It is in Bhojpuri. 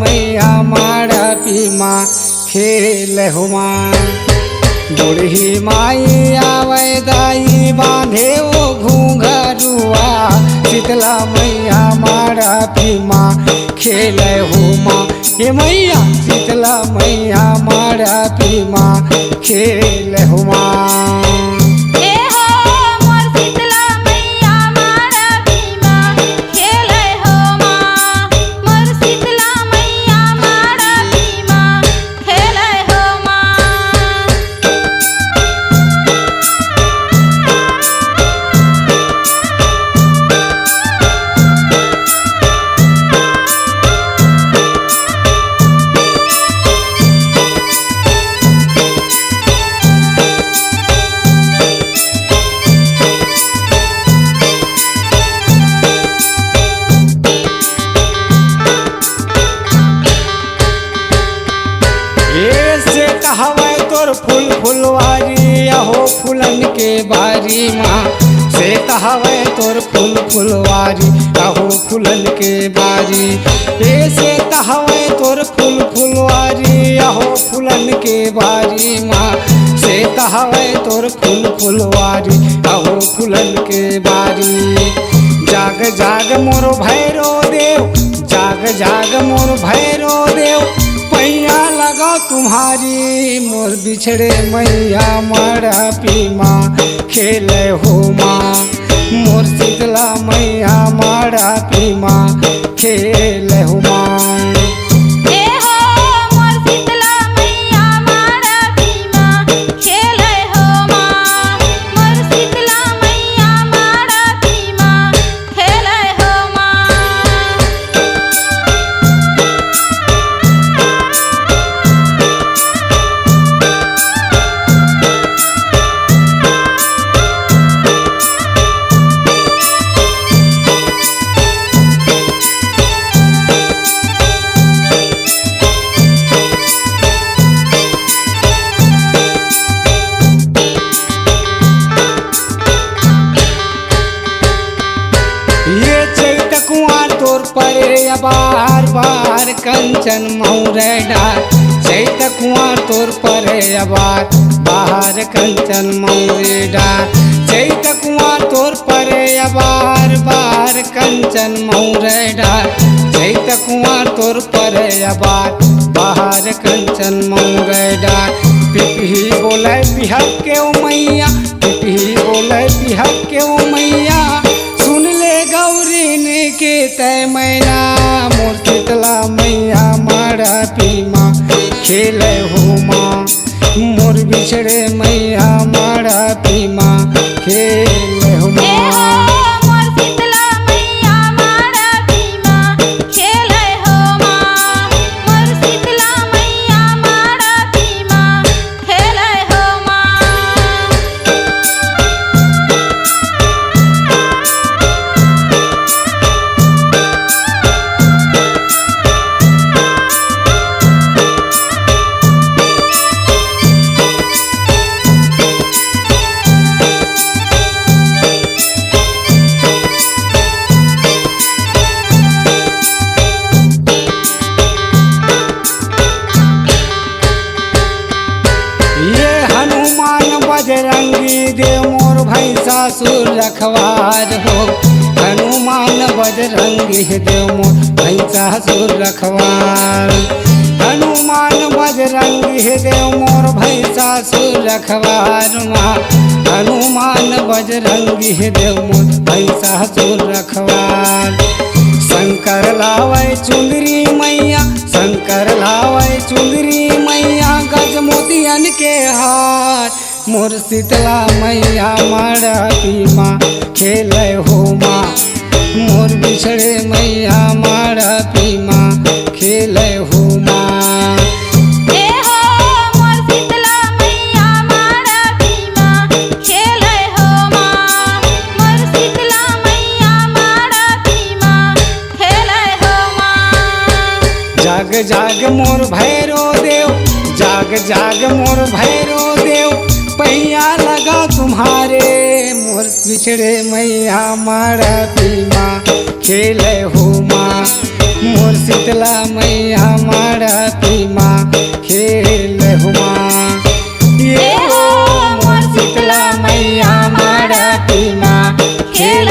मैया माड़ा पीमा खेल हुमा। बूढ़ी माई आवे दाई बांधे ओ घूंघरुआ, शीतला मैया माड़ा पीमा खेल हुमा। ये मैया शीतला मैया माड़ा पीमा खेल हुमा। कहवे तोर फूल फुलवारी अहो फूलन के बारी माँ से कहवे तोर फूल फुलवारी अहो फूलन के बारी। ऐसे कहवे तोर फूल फुलवारी अहो फूलन के बारी माँ से कहवे तोर फूल फुलवारी अहो फूलन के बारी। जाग जाग मोर भैरो देव, जाग जाग मोर भैरो देव, पैया लगा तुम्हारी मोर बिछड़े मैया माड़ा पीमा खेल हुमा। मोर शीतला मैया माड़ा पीमा खेल हुमा। तोर परे बार बार कंचन मौरे डार, चैत कुआर तोर परे बार बाहर कंचन मौरे डार। चैत कुआर तोर परे बार बार कंचन मौरे डार, चैत कुआर तोर परे बार बाहर कंचन मौरे डार। पिपही बोले बिहक के ओ मैया, पिपही बोले बिहक के ओ मैया, सुन ले गौरी ने के तय मैना मोर शीतला मैया माड़ा पीमा खेल हुमा। मोर बिछड़े मैया माड़ा पीमा खेल हुमा। बजरंगी देव मोर भैंसा सुर रखवार हो। हनुमान बजरंगी देव मोर भैंसा सुर रखवार। हनुमान बजरंगी देव मोर भैंसा सुर रखवार माँ। हनुमान बजरंगी देव मोर भैंसा सुर रखवार। शंकर लावे चुंदरी मैया, शंकर लावे चुंदरी मैया, गज मोतियन के हार मोर शीतला मैया माड़ा पीमा खेल हुमा। मोर बिछड़े मैया माड़ा पीमा खेल हुमा। जाग जाग मोर भैरो देव, जाग जाग मोर भैरो देव, पैया लगा तुम्हारे मोर बिछड़े मैया माड़ा पीमा खेल हुमा। मोर शीतला मैया मारती माँ खेल हुआ ये हो मोर शीतला मैया मारती माँ खेल